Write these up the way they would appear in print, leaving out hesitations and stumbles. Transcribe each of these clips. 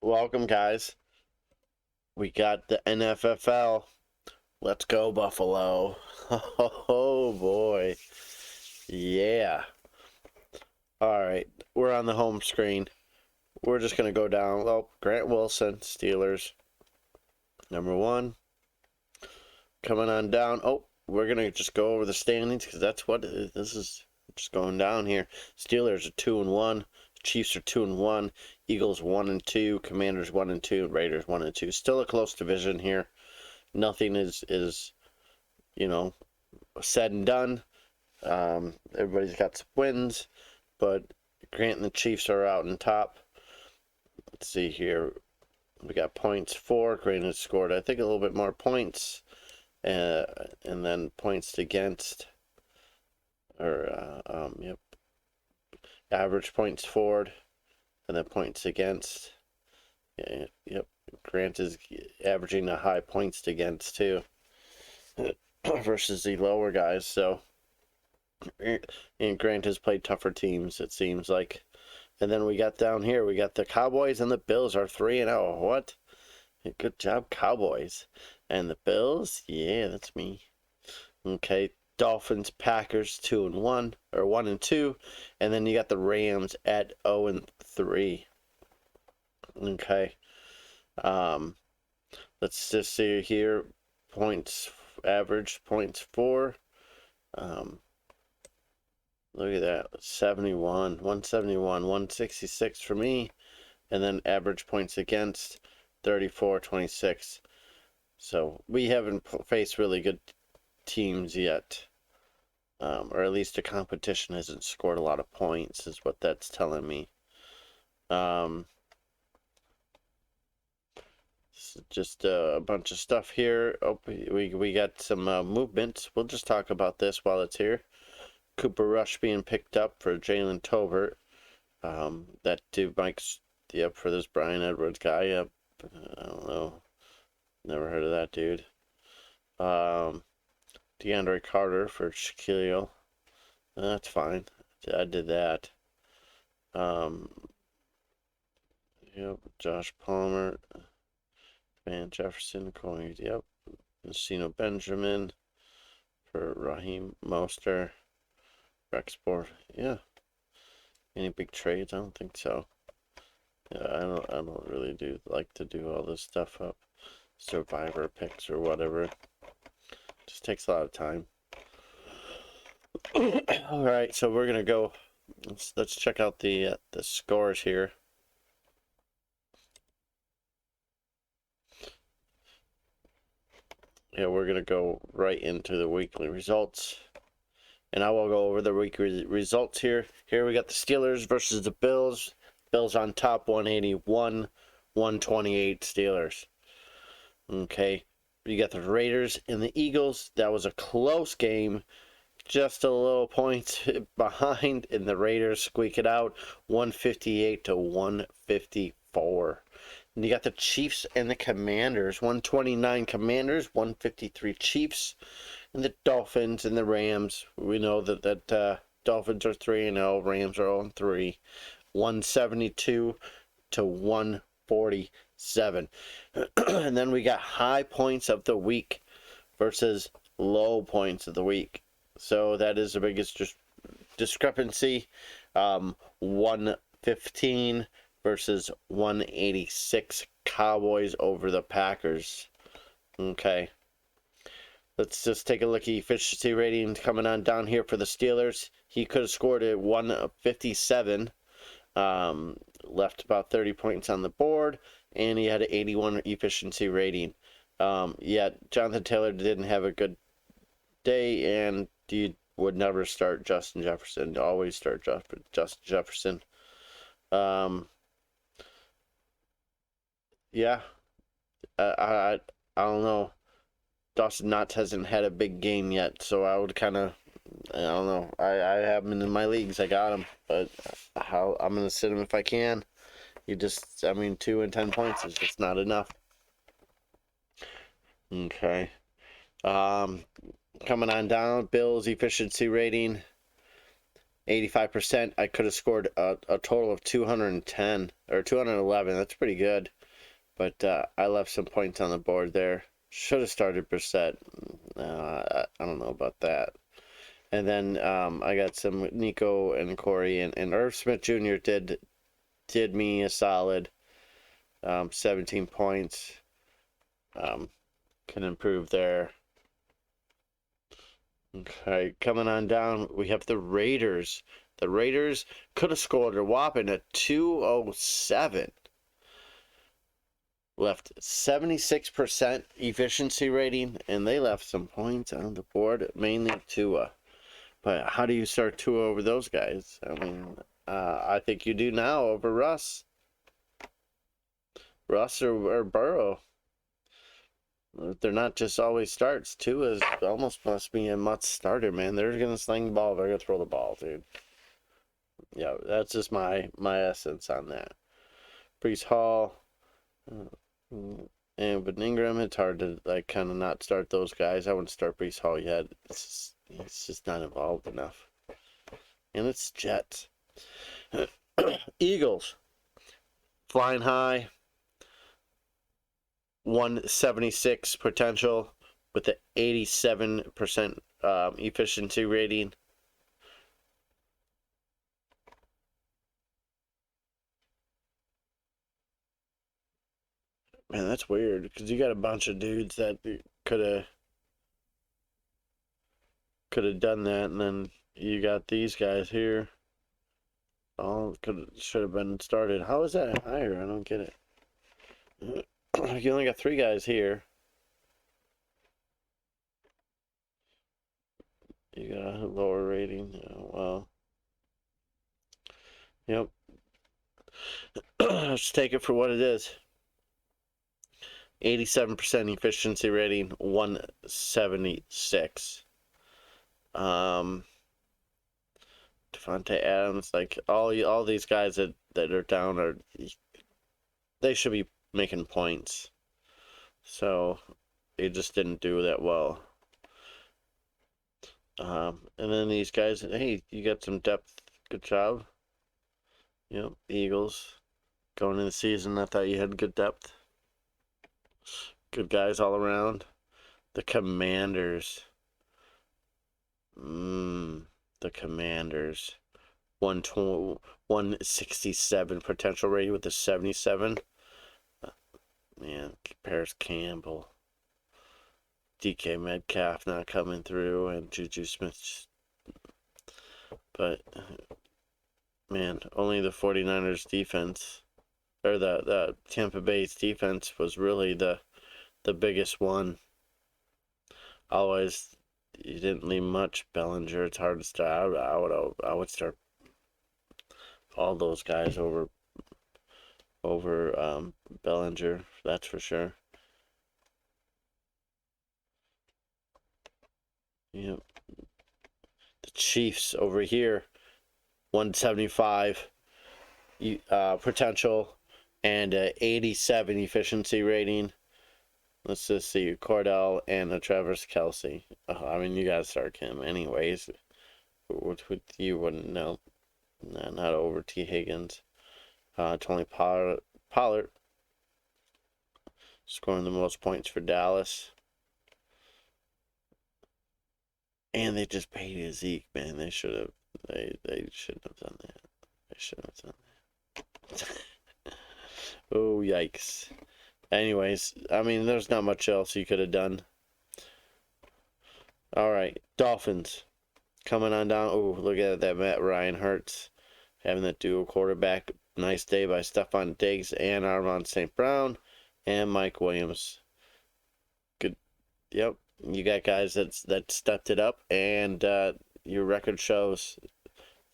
Welcome, guys. We got the NFFL. Let's go, Buffalo. Oh, boy. Yeah. All right. We're on the home screen. We're just going to go down. Oh, Grant Wilson, Steelers. Number one. Coming on down. Oh, we're going to just go over the standings because that's what this is. Just going down here. Steelers are 2-1. Chiefs are 2-1. Eagles 1-2. Commanders 1-2. Raiders 1-2. Still a close division here. Nothing is said and done. Everybody's got some wins, but Grant and the Chiefs are out in top. Let's see here. We got points for. Grant has scored, I think, a little bit more points, and then points against, yep. Average points forward, and then points against. Yeah, yep. Grant is averaging the high points against too, versus the lower guys. So, and Grant has played tougher teams, it seems like. And then we got down here, we got the Cowboys and the Bills are 3-0. What? Good job, Cowboys. And the Bills? Yeah, that's me. Okay. Dolphins, Packers 2-1 or 1-2, and then you got the Rams at 0-3. Okay. Let's just see here. Points average points for. Look at that. 71, 171, 166 for me, and then average points against 34, 26. So we haven't faced really good teams yet. Or at least the competition hasn't scored a lot of points, is what that's telling me. Just a bunch of stuff here. Oh, we got some movements. We'll just talk about this while it's here. Cooper Rush being picked up for Jalen Tolbert. That dude Mike's for this Brian Edwards guy. Yep. I don't know. Never heard of that dude. DeAndre Carter for Shaquille. That's fine. I did that. Yep. Josh Palmer. Van Jefferson. Corey. Yep. Encino Benjamin for Raheem Mostert. Export. Yeah. Any big trades? I don't think so. Yeah, I don't really like to do all this stuff up. Survivor picks or whatever. Just takes a lot of time. All right, so we're gonna go. Let's check out the scores here. Yeah, we're gonna go right into the weekly results, and I will go over the weekly results here. Here we got the Steelers versus the Bills. Bills on top, 181, 128 Steelers. Okay, you got the Raiders and the Eagles. That was a close game. Just a little points behind, and the Raiders squeak it out, 158 to 154. And you got the Chiefs and the Commanders, 129 Commanders, 153 Chiefs, and the Dolphins and the Rams. We know that Dolphins are 3-0, Rams are 0-3, 172 to 147. And then we got high points of the week versus low points of the week. So that is the biggest discrepancy. 115 versus 186 Cowboys over the Packers. Okay. Let's just take a look at efficiency rating coming on down here for the Steelers. He could have scored at 157. Left about 30 points on the board, and he had an 81 efficiency rating. Yet Jonathan Taylor didn't have a good day, and you would never start Justin Jefferson. Always start Justin Jefferson. Yeah. I don't know. Dawson Knox hasn't had a big game yet, so I would kind of, I don't know. I have him in my leagues. I got him, but I'm going to sit him if I can. 2 and 10 points is just not enough. Okay. Coming on down, Bills efficiency rating 85%. I could have scored a total of 210 or 211. That's pretty good. But I left some points on the board there. Should have started Brissett. I don't know about that. And then I got some Nico and Corey and Irv Smith Jr. did me a solid. 17 points. Can improve there. Okay, coming on down, we have the Raiders. The Raiders could have scored a whopping at 207. Left 76% efficiency rating, and they left some points on the board, mainly Tua. But how do you start Tua over those guys? I mean, I think you do now over Russ. Russ or Burrow. They're not just always starts. Tua is almost must be a must starter, man. They're gonna sling the ball. They're gonna throw the ball, dude. Yeah, that's just my essence on that. Brees Hall, and but Ingram, it's hard to like kind of not start those guys. I wouldn't start Brees Hall yet. It's just not involved enough. And it's Jets. Eagles, flying high. 176 potential with an 87% efficiency rating. Man, that's weird because you got a bunch of dudes that could have done that, and then you got these guys here. All should have been started. How is that higher? I don't get it. You only got 3 guys here. You got a lower rating. Oh, wow. Yep. Let's take it for what it is. 87% efficiency rating, 176. Devontae Adams, like all these guys that are down they should be making points. So they just didn't do that well. And then these guys, hey, you got some depth. Good job. Yep, Eagles. Going into the season, I thought you had good depth. Good guys all around. The Commanders. The Commanders. 167 potential rating with a 77. Man, Paris Campbell. DK Metcalf not coming through, and Juju Smith. But, man, only the 49ers defense, or the Tampa Bay's defense was really the biggest one. Always, you didn't leave much. Bellinger, it's hard to start. I would start all those guys over Bellinger, that's for sure. Yep. The Chiefs over here, 175 potential and a 87 efficiency rating. Let's just see, Cordell and a Travis Kelce. I mean, you gotta start him anyways. You wouldn't know. Not over T. Higgins. Tony Pollard scoring the most points for Dallas. And they just paid Zeke, man. They should have. They shouldn't have done that. They shouldn't have done that. Oh, yikes. Anyways, I mean, there's not much else you could have done. All right, Dolphins coming on down. Oh, look at that, Matt Ryan Hurts having that dual quarterback. Nice day by Stephon Diggs and Armon St. Brown and Mike Williams. Good. Yep, you got guys that stepped it up, and your record shows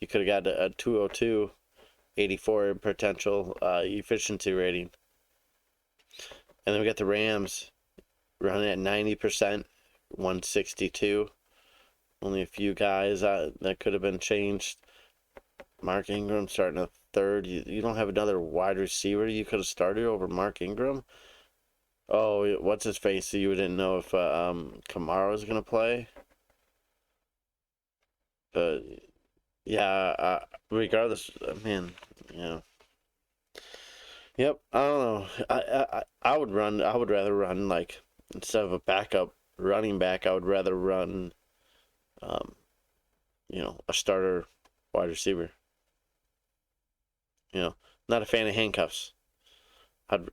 you could have got a 202, 84 potential efficiency rating. And then we got the Rams running at 90%, 162. Only a few guys that could have been changed. Mark Ingram starting a third. You don't have another wide receiver you could have started over Mark Ingram? Oh, what's his face? So you didn't know if Kamara was going to play? But Yeah, regardless, man, yeah. Yep, I don't know. I would run. I would rather run like instead of a backup running back. I would rather run, um, a starter wide receiver. Not a fan of handcuffs. I'd,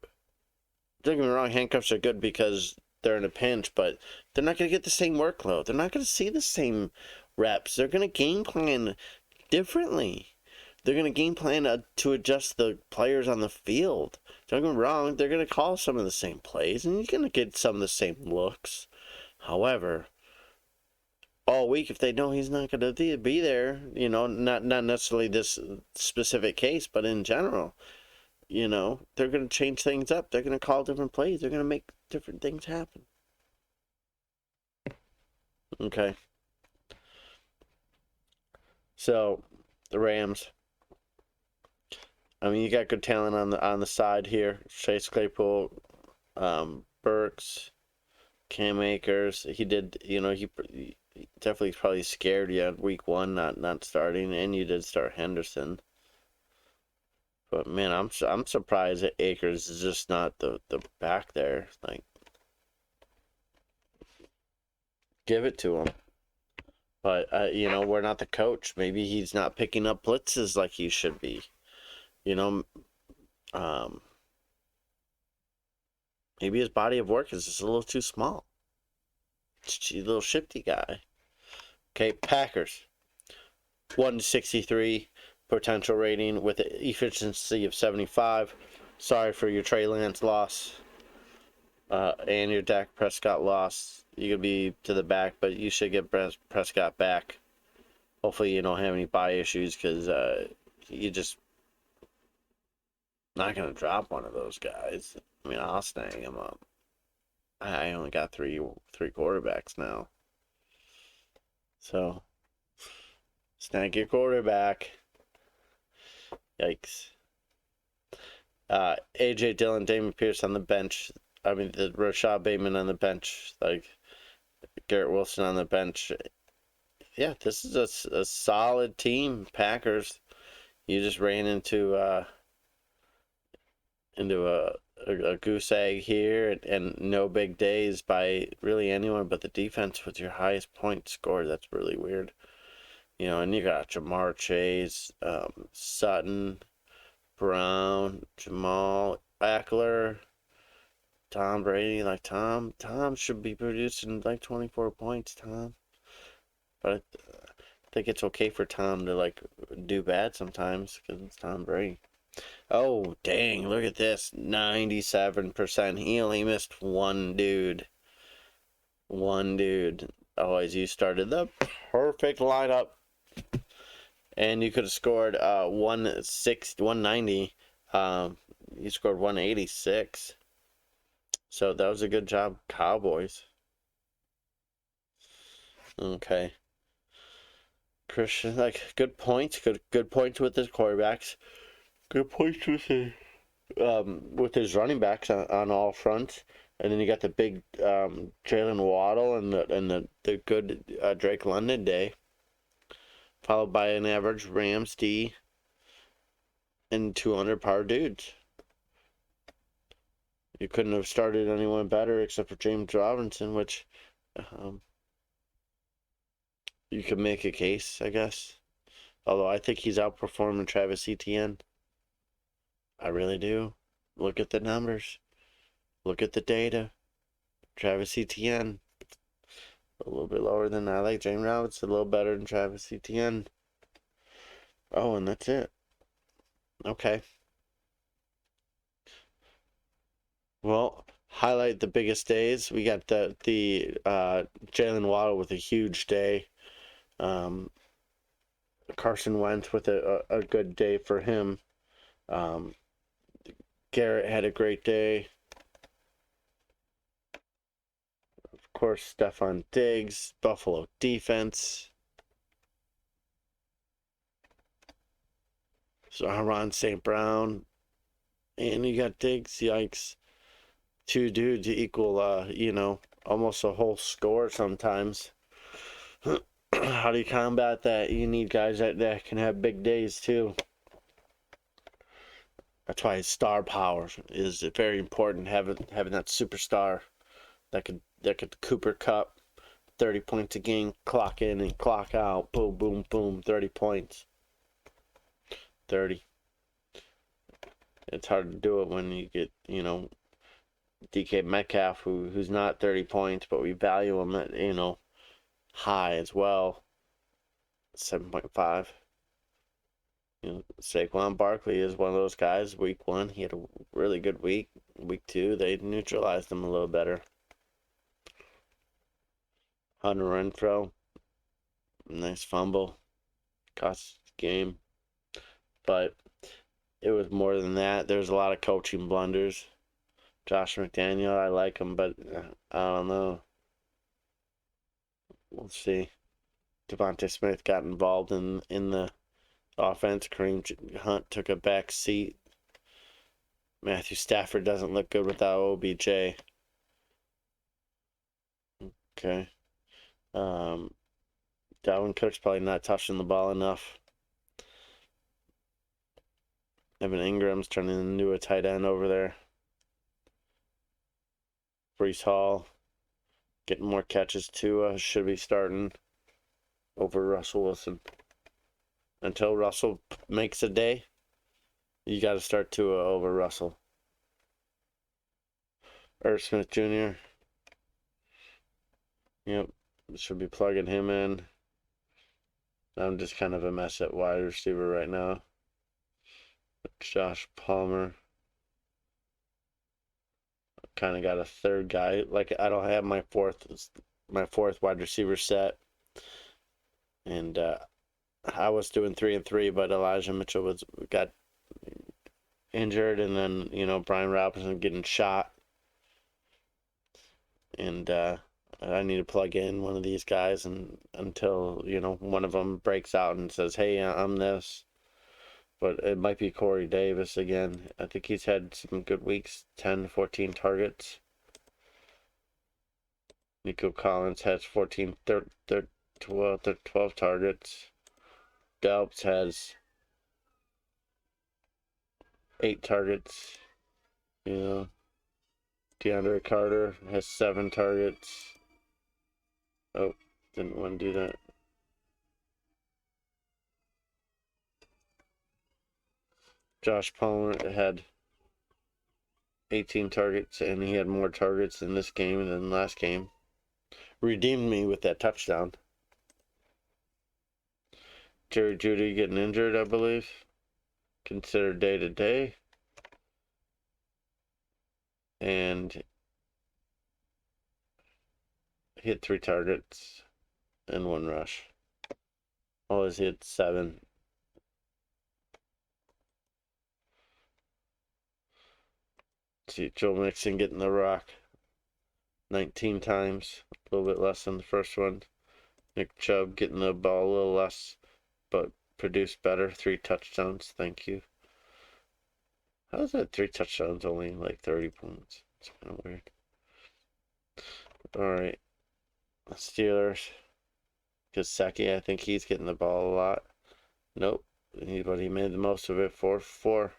don't get me wrong, handcuffs are good because they're in a pinch, but they're not going to get the same workload. They're not going to see the same reps. They're going to game plan differently. They're going to game plan to adjust the players on the field. Don't get me wrong, they're going to call some of the same plays, and you're going to get some of the same looks. However, all week, if they know he's not going to be there, not necessarily this specific case, but in general, they're going to change things up. They're going to call different plays. They're going to make different things happen. Okay. So, the Rams. I mean, you got good talent on the side here. Chase Claypool, Burks, Cam Akers. He did, he definitely probably scared you at week one, not starting, and you did start Henderson. But man, I'm surprised that Akers is just not the back there. Like, give it to him. But we're not the coach. Maybe he's not picking up blitzes like he should be. Um, maybe his body of work is just a little too small. He's a little shifty guy. Okay, Packers. 163 potential rating with an efficiency of 75. Sorry for your Trey Lance loss and your Dak Prescott loss. You could be to the back, but you should get Prescott back. Hopefully you don't have any bye issues because you just not going to drop one of those guys. I mean, I'll snag him up. I only got three quarterbacks now. So, snag your quarterback. Yikes. AJ Dillon, Damon Pierce on the bench. I mean, the Rashad Bateman on the bench. Like, Garrett Wilson on the bench. Yeah, this is a solid team, Packers. You just ran into a goose egg here, and no big days by really anyone but the defense with your highest point score. That's really weird. And you got Jamar Chase, Sutton, Brown, Jamal, Eckler, Tom Brady. Like, Tom should be producing like 24 points, Tom. But I think it's okay for Tom to like do bad sometimes because it's Tom Brady. Oh, dang, look at this. 97%. He only missed one dude. One dude. Always, you started the perfect lineup. And you could have scored 190. You scored 186. So that was a good job, Cowboys. Okay. Christian, like, good points. Good points with his quarterbacks. Good points with his running backs on all fronts, and then you got the big Jalen Waddle and the good Drake London day, followed by an average Rams D and 200 power dudes. You couldn't have started anyone better except for James Robinson, which you could make a case, I guess. Although I think he's outperforming Travis Etienne. I really do. Look at the numbers. Look at the data. Travis Etienne, a little bit lower than I like James Robinson, a little better than Travis Etienne. Oh, and that's it. Okay. Well, highlight the biggest days. We got the Jalen Waddle with a huge day. Carson Wentz with a good day for him. Garrett had a great day. Of course, Stephon Diggs, Buffalo defense. So Aaron St. Brown. And you got Diggs, yikes. Two dudes equal, almost a whole score sometimes. How do you combat that? You need guys that can have big days too. That's why star power is very important. Having that superstar that could Cooper Cup 30 points a game, clock in and clock out, boom, boom, boom, 30 points. 30. It's hard to do it when you get, DK Metcalf, who's not 30 points, but we value him at, high as well. 7.5. Saquon Barkley is one of those guys. Week 1, he had a really good week. Week 2, they neutralized him a little better. Hunter Renfro, nice fumble, cost the game. But it was more than that. There's a lot of coaching blunders. Josh McDaniel, I like him, but I don't know. We'll see. Devontae Smith got involved in the offense. Kareem Hunt took a back seat. Matthew Stafford doesn't look good without OBJ. Okay. Dalvin Cook's probably not touching the ball enough. Evan Ingram's turning into a tight end over there. Breece Hall getting more catches too. Should be starting over Russell Wilson. Until Russell makes a day, you got to start Tua over Russell. Irv Smith Jr. Yep, should be plugging him in. I'm just kind of a mess at wide receiver right now. Josh Palmer. Kind of got a third guy. Like, I don't have my fourth wide receiver set. And I was doing 3 and 3, but Elijah Mitchell got injured, and then Brian Robinson getting shot. And I need to plug in one of these guys, and until one of them breaks out and says, "Hey, I'm this." But it might be Corey Davis again. I think he's had some good weeks, 10 to 14 targets. Nico Collins has 12 targets. Delps has 8 targets. DeAndre Carter has 7 targets. Oh, didn't want to do that. Josh Palmer had 18 targets, and he had more targets in this game than last game. Redeemed me with that touchdown. Jerry Jeudy getting injured, I believe. Considered day-to-day. And he had 3 targets and 1 rush. Always hit 7. See, Joe Mixon getting the rock 19 times, a little bit less than the first one. Nick Chubb getting the ball a little less, but produced better. 3 touchdowns, thank you. How is that 3 touchdowns only like 30 points? It's kind of weird. Alright. Steelers. Gesicki, I think he's getting the ball a lot. Nope. But he made the most of it. 4-4.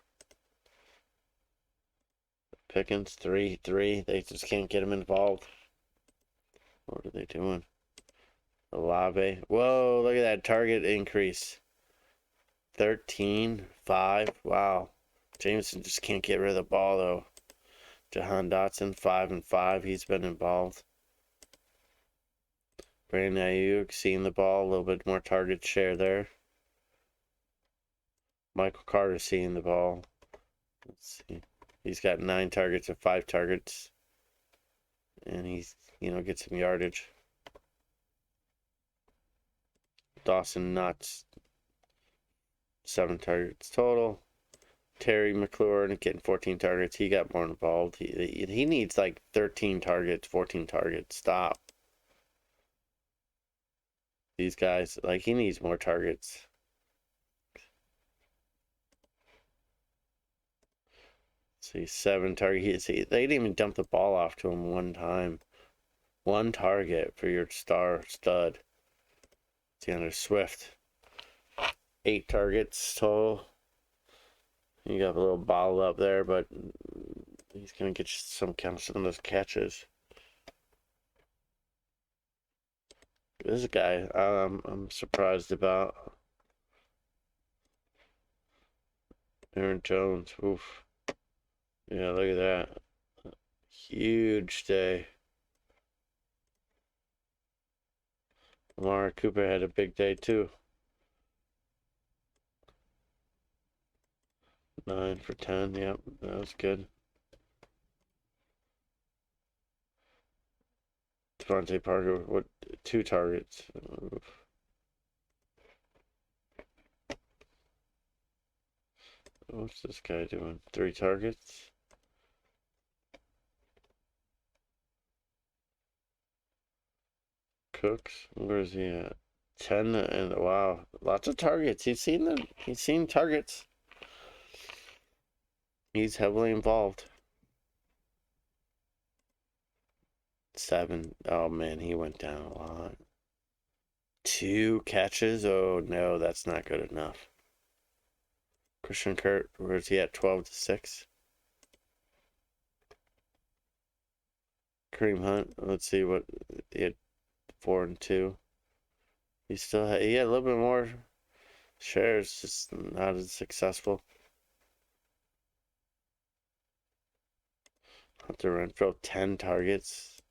Pickens, 3-3. They just can't get him involved. What are they doing? Olave. Whoa, look at that target increase. 13-5. Wow. Jameson just can't get rid of the ball, though. Jahan Dotson, 5-5. He's been involved. Brandon Ayuk seeing the ball. A little bit more target share there. Michael Carter seeing the ball. Let's see. He's got 9 targets and 5 targets. And he's, gets some yardage. Dawson Nuts. 7 targets total. Terry McLaurin getting 14 targets. He got more involved. He needs like 13 targets, 14 targets. Stop. These guys, he needs more targets. See, 7 targets. They didn't even dump the ball off to him one time. 1 target for your star stud. DeAndre Swift, 8 targets total. You got a little bottle up there, but he's gonna get you some of those catches. This guy, I'm surprised about. Aaron Jones. Oof. Yeah, look at that. Huge day. Amari Cooper had a big day too. 9 for 10. Yep, that was good. Devontae Parker with 2 targets. Oof. What's this guy doing? 3 targets. Cooks, where is he at? 10 and wow, lots of targets. He's seen them. He's seen targets. He's heavily involved. 7. Oh man, he went down a lot. 2 catches. Oh no, that's not good enough. Christian Kirk, where's he at? 12 to 6. Kareem Hunt, let's see what he had. 4 and 2. He had a little bit more shares, just not as successful. Hunter Renfrow, 10 targets.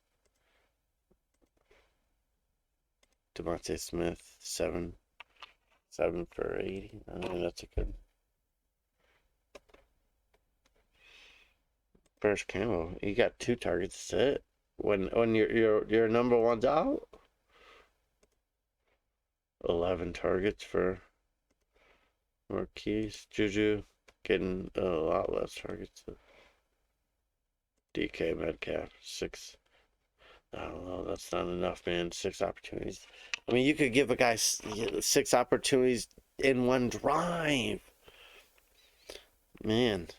DeVonta Smith, 7 for 80. I mean, that's a good. First Camo, he got 2 targets. That's it. When your number one's out, 11 targets for Marquise. Juju getting a lot less targets. DK Metcalf, 6. I don't know. That's not enough, man. 6 opportunities. I mean, you could give a guy 6 opportunities in one drive. Man.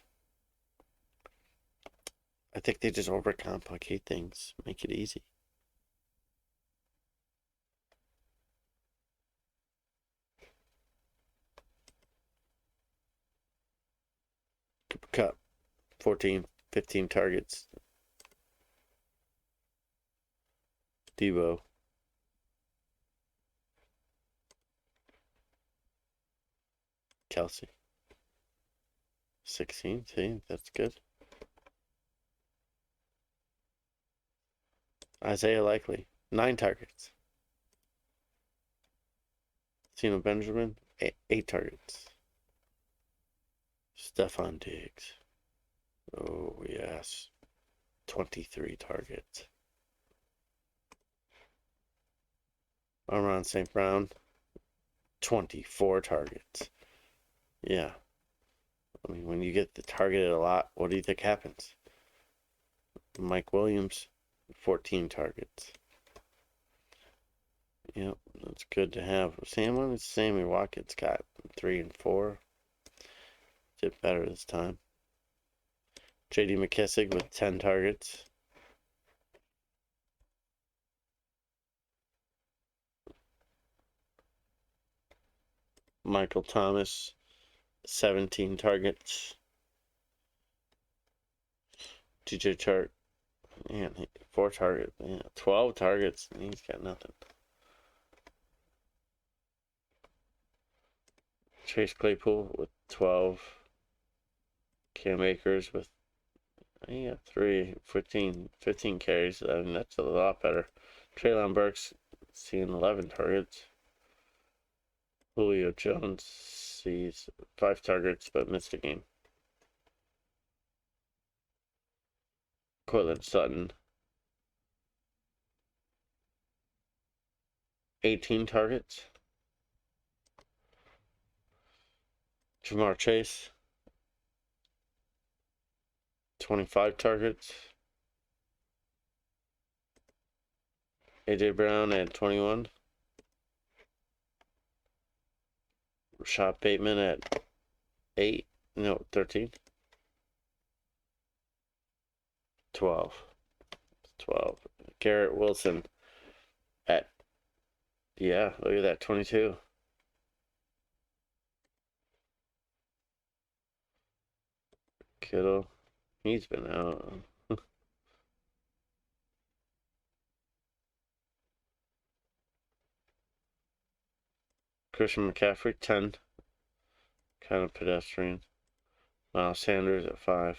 I think they just overcomplicate things. Make it easy. Cooper Kupp, 14, 15 targets. Debo. Kelsey. 16. See, that's good. Isaiah Likely. 9 targets. Cena Benjamin. 8 targets. Stephon Diggs. Oh, yes. 23 targets. Amon St. Brown. 24 targets. Yeah. I mean, when you get targeted a lot, what do you think happens? Mike Williams, 14 targets. Yep, that's good to have. Sammy Watkins got 3 and 4. Did better this time. J.D. McKissick with 10 targets. Michael Thomas, 17 targets. DJ Chark, man, 4 targets. Man, 12 targets. He's got nothing. Chase Claypool with 12. Cam Akers with 15 carries. I mean, that's a lot better. Treylon Burks seeing 11 targets. Julio Jones sees 5 targets but missed a game. Cortland Sutton, 18 targets. Jamar Chase, 25 targets. AJ Brown at 21. Rashad Bateman at 13. 12. Garrett Wilson at Yeah, look at that, 22. Kittle, he's been out. Christian McCaffrey, 10. Kind of pedestrian. Miles Sanders at 5.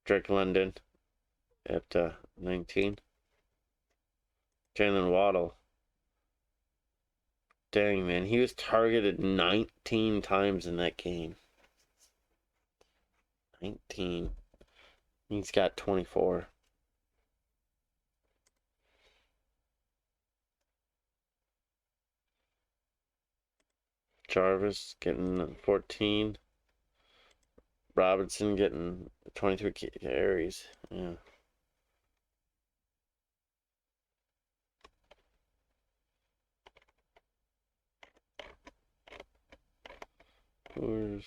Drake London at 19. Jalen Waddle. Dang, man. He was targeted 19 times in that game. 19. He's got 24. Jarvis getting 14. Robinson getting 23 carries. Yeah. Where's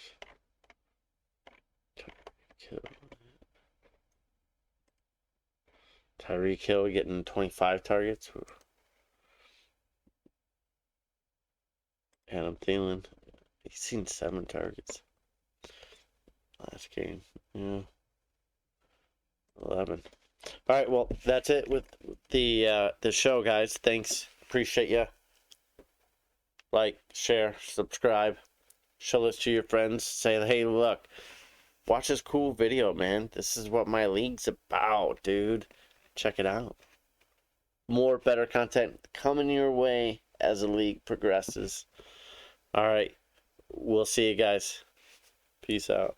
Tyreek Hill getting 25 targets? Adam Thielen, he's seen 7 targets last game. Yeah. 11. All right, well, that's it with the show, guys. Thanks. Appreciate you. Like, share, subscribe. Show this to your friends. Say, hey, look, watch this cool video, man. This is what my league's about, dude. Check it out. More better content coming your way as the league progresses. All right. We'll see you guys. Peace out.